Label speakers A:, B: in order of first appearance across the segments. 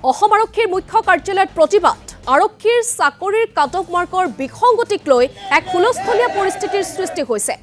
A: অসম আৰক্ষীৰ মুখ্য কাৰ্যালয়ত প্ৰতিবাদ আৰক্ষীৰ চাকৰিৰ কাটঅফ মাৰ্কৰ বিসংগতিক লৈ এক হুলস্থলীয়া পৰিস্থিতিৰ সৃষ্টি হৈছে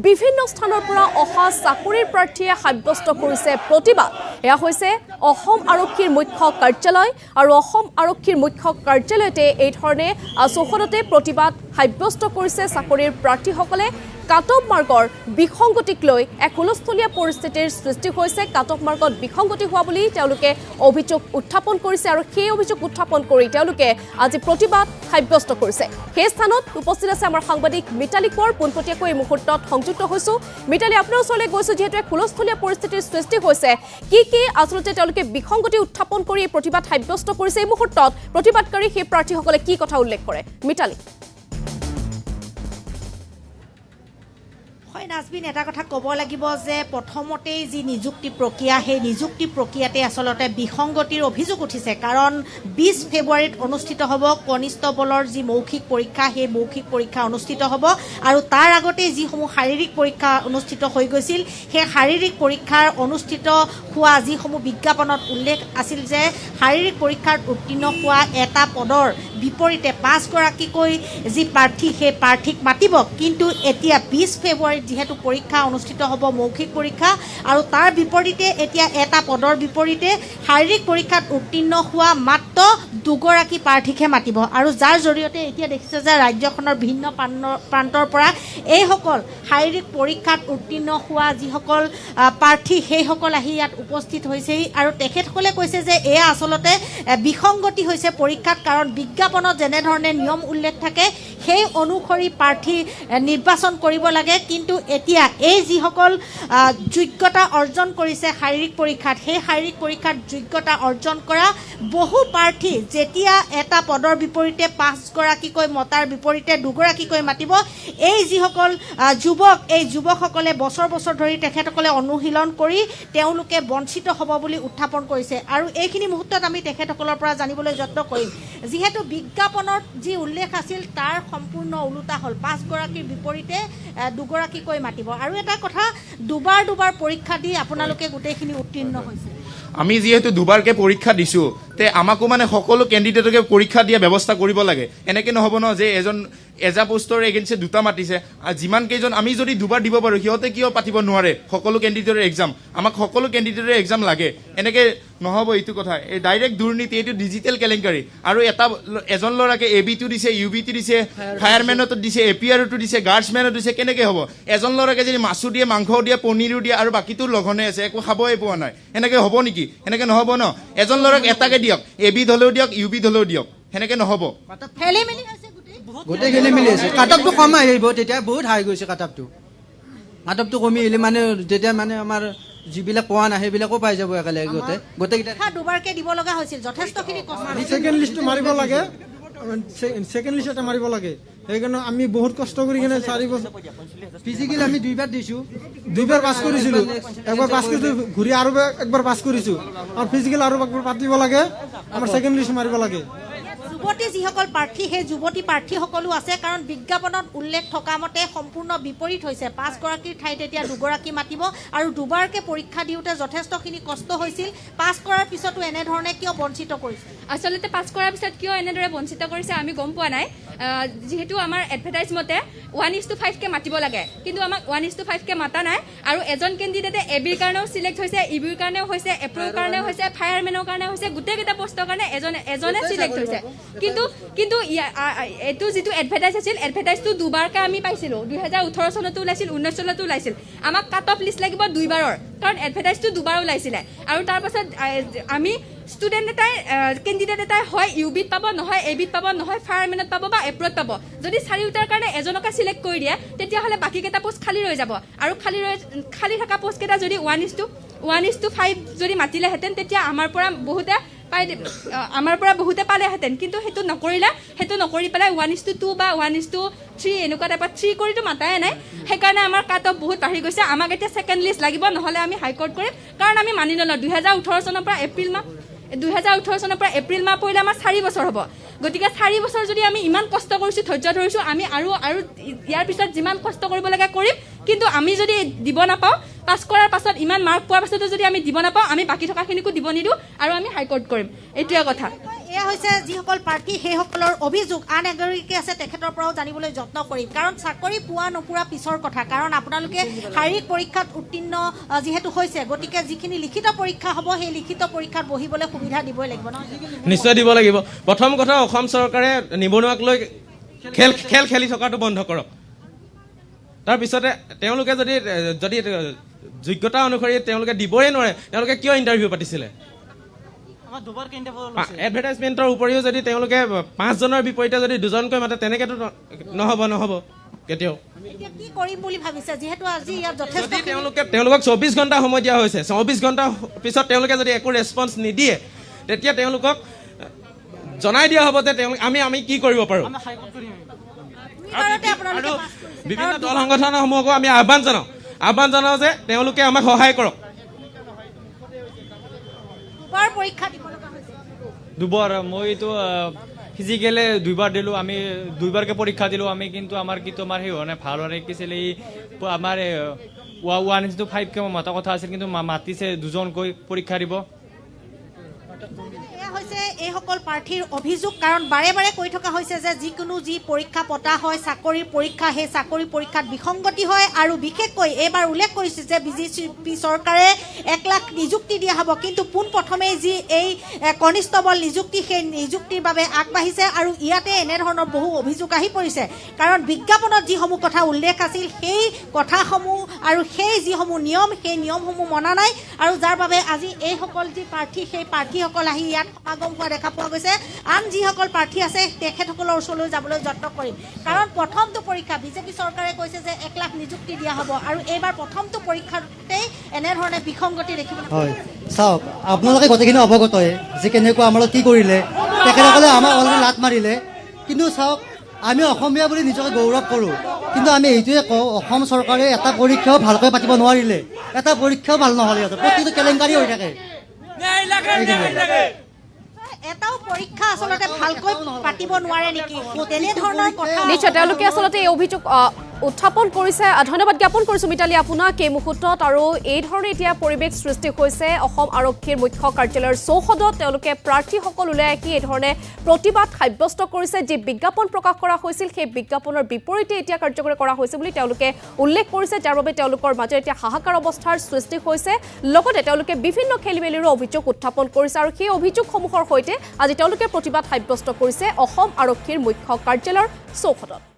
A: বিভিন্ন স্থানৰ পৰা অহা চাকৰিৰ প্ৰাৰ্থীয়ে সাব্যস্ত কৰিছে প্ৰতিবাদ এয়া হৈছে অসম আৰক্ষীৰ মুখ্য কাৰ্যালয় আৰু অসম আৰক্ষীৰ মুখ্য কাৰ্যালয়তে এই ধৰণে চৌহদতে প্ৰতিবাদ সাব্যস্ত কৰিছে চাকৰিৰ প্ৰাৰ্থীসকলে কাটঅফ মাৰ্কৰ বিসংগতিক লৈ এক হুলস্থলীয়া পৰিস্থিতিৰ সৃষ্টি হৈছে কাটঅফ মাৰ্কত বিসংগতি হোৱা বুলি তেওঁলোকে অভিযোগ উত্থাপন কৰিছে আৰু সেই অভিযোগ উত্থাপন কৰি তেওঁলোকে আজি প্ৰতিবাদ সাব্যস্ত কৰিছে সেই স্থানত উপস্থিত আছে আমাৰ সাংবাদিক মিতালী কোঁৱৰ পোনপটীয়াকৈ এই মুহূৰ্তত সংযুক্ত হৈছো মিতালী আপোনাৰ ওচৰলৈ গৈছো যিহেতু এক হুলস্থলীয়া পৰিস্থিতিৰ সৃষ্টি হৈছে কি আচলতে তেওঁলোকে বিসংগতি উত্থাপন কৰি প্ৰতিবাদ সাব্যস্ত কৰিছে এই মুহূৰ্তত প্ৰতিবাদকাৰী সেই প্ৰাৰ্থীসকলে কি কথা উল্লেখ কৰে মিতালী
B: নাজবিন এটা কথা ক'ব লাগিব যে প্ৰথমতেই যি নিযুক্তি প্ৰক্ৰিয়া সেই নিযুক্তি প্ৰক্ৰিয়াতে আচলতে বিসংগতিৰ অভিযোগ উঠিছে কাৰণ 20 ফেব্ৰুৱাৰীত অনুষ্ঠিত হ'ব কনিষ্টবলৰ যি মৌখিক পৰীক্ষা সেই মৌখিক পৰীক্ষা অনুষ্ঠিত হ'ব আৰু তাৰ আগতে যিসমূহ শাৰীৰিক পৰীক্ষা অনুষ্ঠিত হৈ গৈছিল সেই শাৰীৰিক পৰীক্ষাৰ অনুষ্ঠিত হোৱা যিসমূহ বিজ্ঞাপনত উল্লেখ আছিল যে শাৰীৰিক পৰীক্ষাত উত্তীৰ্ণ হোৱা এটা পদৰ বিপৰীতে 5 গৰাকীকৈ যি প্ৰাৰ্থী সেই প্ৰাৰ্থীক মাতিব কিন্তু এতিয়া 20 ফেব্ৰুৱাৰীত যেহেতু পৰীক্ষা অনুষ্ঠিত হ'ব মৌখিক পৰীক্ষা আৰু তাৰ বিপৰীতে এতিয়া এটা পদৰ বিপৰীতে শাৰীৰিক পৰীক্ষাত উত্তীৰ্ণ হোৱা মাত্ৰ 2 গৰাকী প্ৰাৰ্থীকহে মাতিব আৰু যাৰ জৰিয়তে এতিয়া দেখিছে যে ৰাজ্যখনৰ ভিন্ন প্ৰান্তৰ পৰা এইসকল শাৰীৰিক পৰীক্ষাত উত্তীৰ্ণ হোৱা যিসকল প্ৰাৰ্থী সেইসকল আহি ইয়াত উপস্থিত হৈছেহি আৰু তেখেতসকলে কৈছে যে এয়া আচলতে বিসংগতি হৈছে পৰীক্ষাত কাৰণ বিজ্ঞাপনত যেনেধৰণে নিয়ম উল্লেখ থাকে সেই অনুসৰি প্ৰাৰ্থী নিৰ্বাচন কৰিব লাগে কিন্তু এতিয়া এই যিসকল যোগ্যতা অৰ্জন কৰিছে শাৰীৰিক পৰীক্ষাত সেই শাৰীৰিক পৰীক্ষাত যোগ্যতা অৰ্জন কৰা বহু প্ৰাৰ্থী যেতিয়া এটা পদৰ বিপৰীতে 5 গৰাকীকৈ মতাৰ বিপৰীতে 2 গৰাকীকৈ মাতিব এই যিসকল যুৱক এই যুৱকসকলে বছৰ বছৰ ধৰি তেখেতসকলে অনুশীলন কৰি তেওঁলোকে বঞ্চিত হ'ব বুলি উত্থাপন কৰিছে আৰু এইখিনি মুহূৰ্তত আমি তেখেতসকলৰ পৰা জানিবলৈ যত্ন কৰিম যিহেতু বিজ্ঞাপনত যি উল্লেখ আছিল তাৰ সম্পূৰ্ণ ওলোটা হ'ল 5 গৰাকীৰ বিপৰীতে 2 গৰাকীকৈ মাতিব আৰু এটা কথা দুবাৰ পৰীক্ষা দি আপোনালোকে গোটেইখিনি উত্তীৰ্ণ হৈছে
C: আমি যেহেতু দুবাৰকে পৰীক্ষা দিছো তে আমাকো মানে সকলো ক্যান্ডিডেটকে পৰীক্ষা দিয়া ব্যৱস্থা কৰিব লাগে এনেকে নহব ন যে এজা পোষ্টৰ এগেইনষ্টে দুটা মাতিছে যিমান কেইজন আমি যদি দুবাৰ দিব পাৰো সিহঁতে কিয় পাতিব নোৱাৰে সকলো ক্যান্ডিডেটৰ এক্সাম আমাক সকলো ক্যান্ডিডেটৰ এক্সাম লাগে এনেকে নহব এইটো কথা এই ডাইৰেক্ট দুৰ্নীতি এইটো ডিজিটেল কেলেংকাৰী আৰু এজন লৰাকে এবিটো দিছে ইউবিটো দিছে ফায়াৰমেনতো দিছে এপিআৰটো দিছে গাৰ্ডছমেনতো দিছে কেনেকে হ'ব এজন লৰাকে যদি মাছু দিয়ে মাংস দিয়ে পনীৰো দিয়ে আৰু বাকিটো লঘনে আছে একো খাবই পোৱা নাই এনেকে হ'ব নেকি এনেকে নহব ন এজন লৰাক এটাকে দিয়ক এবি ধলেও দিয়ক ইউবি ধলেও দিয়ক এনেকে নহব
D: গোটেই খেলি মেলি আছে কাটঅফটো কম আহিব তেতিয়া বহুত হাই গৈছে কাটঅফটো কমি আহিলে মানে যেতিয়া মানে আমাৰ যিবিলাক পোৱা নাই সেইবিলাকো পাই যাব একেলগে গোটেইকেইটা
B: দুবাৰকে দিব লগা হৈছিল যথেষ্টখিনি কষ্ট
E: সেকেন্ড লিষ্টটো মাৰিব লাগে সেকেন্ড লিষ্ট এটা মাৰিব লাগে সেইকাৰণে আমি বহুত কষ্ট কৰি কিনে 4 বছৰ
D: ফিজিকেল আমি 2বাৰ দিছো
E: 2বাৰ পাছ কৰিছিলো একবাৰ পাছ কৰিছো ঘূৰি আৰু একবাৰ পাছ কৰিছো আৰু ফিজিকেল আৰু একবাৰ পাতিব লাগে আমাৰ সেকেন্ড লিষ্ট মাৰিব লাগে
B: যুৱতী যিসকল প্ৰাৰ্থী সেই যুৱতী প্ৰাৰ্থীসকলো আছে কাৰণ বিজ্ঞাপনত উল্লেখ থকা মতে সম্পূৰ্ণ বিপৰীত হৈছে 5 গৰাকীৰ ঠাইত এতিয়া 2 গৰাকী মাতিব আৰু দুবাৰকে পৰীক্ষা দিওঁতে যথেষ্টখিনি কষ্ট হৈছিল পাছ কৰাৰ পিছতো এনেধৰণে কিয় বঞ্চিত কৰিছে
F: আচলতে পাছ কৰাৰ পিছত কিয় এনেদৰে বঞ্চিত কৰিছে আমি গম পোৱা নাই যেহেতু আমাৰ এডভাৰটাইজ মতে 1:5 কে মাতিব লাগে কিন্তু আমাক 1:5 কে মাতা নাই আৰু এজন কেণ্ডিডেটে এবিৰ কাৰণেও সিলেক্ট হৈছে ইবিৰ কাৰণেও হৈছে এপ্ৰ'ৰ কাৰণেও হৈছে ফায়াৰমেনৰ কাৰণেও হৈছে গোটেইকেইটা পোষ্টৰ কাৰণে এজনে সিলেক্ট হৈছে কিন্তু এইটো যিটো এডভাৰটাইজ আছিল এডভাৰটাইজটো দুবাৰকে আমি পাইছিলোঁ 2018 চনতো ওলাইছিল 19 চনতো ওলাইছিল আমাক কাট অফ লিষ্ট লাগিব 2বাৰৰ কাৰণ এডভাৰটাইজটো দুবাৰ ওলাইছিলে আৰু তাৰপাছত আমি ষ্টুডেণ্ট এটাই কেণ্ডিডেট এটাই হয় ইউবিত পাব নহয় এবিত পাব নহয় ফায়াৰমেনত পাব বা এপ্ৰ'ত পাব যদি চাৰিওটাৰ কাৰণে এজনকে চিলেক্ট কৰি দিয়ে তেতিয়াহ'লে বাকীকেইটা পোষ্ট খালী ৰৈ যাব আৰু খালী থকা পোষ্টকেইটা যদি 1:5 যদি মাতিলেহেঁতেন তেতিয়া আমাৰ পৰা বহুতে পালেহেঁতেন কিন্তু সেইটো নকৰি পেলাই 1:2 বা 1:3 এনেকুৱা টাইপত 3 কৰিতো মাতাই নাই সেইকাৰণে আমাৰ কাট অফ বহুত বাঢ়ি গৈছে আমাক এতিয়া সেকেন্ড লিষ্ট লাগিব নহ'লে আমি হাইকোৰ্ট কৰিম কাৰণ আমি মানি নলওঁ 2018 চনৰ পৰা এপ্ৰিল মাহ পৰিলে আমাৰ 4 বছৰ হ'ব গতিকে 4 বছৰ যদি আমি ইমান কষ্ট কৰিছোঁ ধৈৰ্য ধৰিছোঁ আমি আৰু ইয়াৰ পিছত যিমান কষ্ট কৰিব লাগে কৰিম কিন্তু আমি যদি দিব নাপাওঁ পাছ কৰাৰ পাছত ইমান মাৰ্ক পোৱাৰ পাছতো যদি আমি দিব নাপাওঁ আমি বাকী থকাখিনিকো দিব নিদিওঁ আৰু আমি হাইকোৰ্ট কৰিম এইটোৱে কথা
B: এয়া হৈছে যিসকল প্ৰাৰ্থী সেইসকলৰ অভিযোগ আন এগৰাকী আছে তেখেতৰ পৰাও জানিবলৈ যত্ন কৰিম কাৰণ চাকৰি পোৱা নোপোৱা পিছৰ কথা কাৰণ আপোনালোকে শাৰীৰিক পৰীক্ষাত উত্তীৰ্ণ যিহেতু হৈছে গতিকে যিখিনি লিখিত পৰীক্ষা হ'ব সেই লিখিত পৰীক্ষাত বহিবলৈ সুবিধা দিবই লাগিব ন
G: নিশ্চয় দিব লাগিব প্ৰথম কথা অসম চৰকাৰে নিবনুৱাক লৈ খেল খেলি থকাটো বন্ধ কৰক তাৰপিছতে তেওঁলোকে যদি যোগ্যতা অনুসৰি তেওঁলোকে দিবই নোৱাৰে তেওঁলোকে কিয় ইণ্টাৰভিউ পাতিছিলে এডভাৰটাইজমেণ্টৰ উপৰিও যদি তেওঁলোকে 5 জনৰ বিপৰীতে যদি 2জনকৈ মাতে তেনেকেতো নহ'ব কেতিয়াও
B: এতিয়া কি কৰিম বুলি ভাবিছে যিহেতু আজি ইয়াত যথেষ্ট
G: যদি তেওঁলোকক 24 ঘণ্টা সময় দিয়া হৈছে 24 ঘণ্টা পিছত তেওঁলোকে যদি একো ৰেছপন্স নিদিয়ে তেতিয়া তেওঁলোকক জনাই দিয়া হ'ব যে আমি কি কৰিব পাৰোঁ আৰু বিভিন্ন দল সংগঠনসমূহকো আমি আহ্বান জনাওঁ যে তেওঁলোকে আমাক সহায় কৰক
B: দুবাৰ পৰীক্ষা দিব লগা হৈছে
H: দুবাৰ মইতো ফিজিকেলে 2বাৰ দিলোঁ আমি 2বাৰকে পৰীক্ষা দিলোঁ আমি কিন্তু আমাৰ সেই হোৱা নাই ভাল হোৱা নাই কিছিল এই আমাৰ 1:5কে মতা কথা আছিল কিন্তু মাতিছে 2জনকৈ পৰীক্ষা দিব
B: এয়া হৈছে এইসকল প্ৰাৰ্থীৰ অভিযোগ কাৰণ বাৰে বাৰে কৈ থকা হৈছে যে যিকোনো যি পৰীক্ষা পতা হয় চাকৰিৰ পৰীক্ষা সেই চাকৰি পৰীক্ষাত বিসংগতি হয় আৰু বিশেষকৈ এইবাৰ উল্লেখ কৰিছে যে বিজেপি চৰকাৰে 1 লাখ নিযুক্তি দিয়া হ'ব কিন্তু পোনপ্ৰথমেই যি এই কনিষ্টবল নিযুক্তি সেই নিযুক্তিৰ বাবে আগবাঢ়িছে আৰু ইয়াতে এনেধৰণৰ বহু অভিযোগ আহি পৰিছে কাৰণ বিজ্ঞাপনত যিসমূহ কথা উল্লেখ আছিল সেই কথাসমূহ আৰু সেই যিসমূহ নিয়ম সেই নিয়মসমূহ মনা নাই আৰু যাৰ বাবে আজি এইসকল যি প্ৰাৰ্থী সেই প্ৰাৰ্থীসকল আহি ইয়াত সমাগম হোৱা দেখা পোৱা গৈছে আন যিসকল প্ৰাৰ্থী আছে তেখেতসকলৰ ওচৰলৈ যাবলৈ যত্ন কৰিম কাৰণ প্ৰথমটো পৰীক্ষা বিজেপি চৰকাৰে কৈছে যে 1 লাখ নিযুক্তি দিয়া হ'ব আৰু এইবাৰ প্ৰথমটো পৰীক্ষাতেই এনেধৰণে বিসংগতি দেখিবলৈ
I: হয় চাওক আপোনালোকে গোটেইখিনি অৱগতই যে কেনেকুৱা আমাৰ কি কৰিলে তেখেতসকলে আমাক অলৰেডি লাট মাৰিলে কিন্তু চাওক আমি অসমীয়া বুলি নিজকে গৌৰৱ কৰোঁ কিন্তু আমি এইটোৱে কওঁ অসম চৰকাৰে এটা পৰীক্ষাও ভালকৈ পাতিব নোৱাৰিলে এটা পৰীক্ষাও ভাল নহ'লে সিহঁতৰ প্ৰতিটো কেলেংকাৰী হৈ থাকে
B: এটাও পৰীক্ষা আচলতে ভালকৈ পাতিব নোৱাৰে নেকি তেনেধৰণৰ কথা
A: নিশ্চয় তেওঁলোকে আচলতে এই অভিযোগ উত্থাপন কৰিছে ধন্যবাদ জ্ঞাপন কৰিছোঁ মিতালী আপোনাক এই মুহূৰ্তত আৰু এই ধৰণে এতিয়া পৰিৱেশ সৃষ্টি হৈছে অসম আৰক্ষীৰ মুখ্য কাৰ্যালয়ৰ চৌহদত তেওঁলোকে প্ৰাৰ্থীসকল ওলাই আহি এই ধৰণে প্ৰতিবাদ সাব্যস্ত কৰিছে যি বিজ্ঞাপন প্ৰকাশ কৰা হৈছিল সেই বিজ্ঞাপনৰ বিপৰীতে এতিয়া কাৰ্যকৰী কৰা হৈছে বুলি তেওঁলোকে উল্লেখ কৰিছে যাৰ বাবে তেওঁলোকৰ মাজত এতিয়া হাহাকাৰ অৱস্থাৰ সৃষ্টি হৈছে লগতে তেওঁলোকে বিভিন্ন খেলিমেলিৰো অভিযোগ উত্থাপন কৰিছে আৰু সেই অভিযোগসমূহৰ সৈতে আজি তেওঁলোকে প্ৰতিবাদ সাব্যস্ত কৰিছে অসম আৰক্ষীৰ মুখ্য কাৰ্যালয়ৰ চৌহদত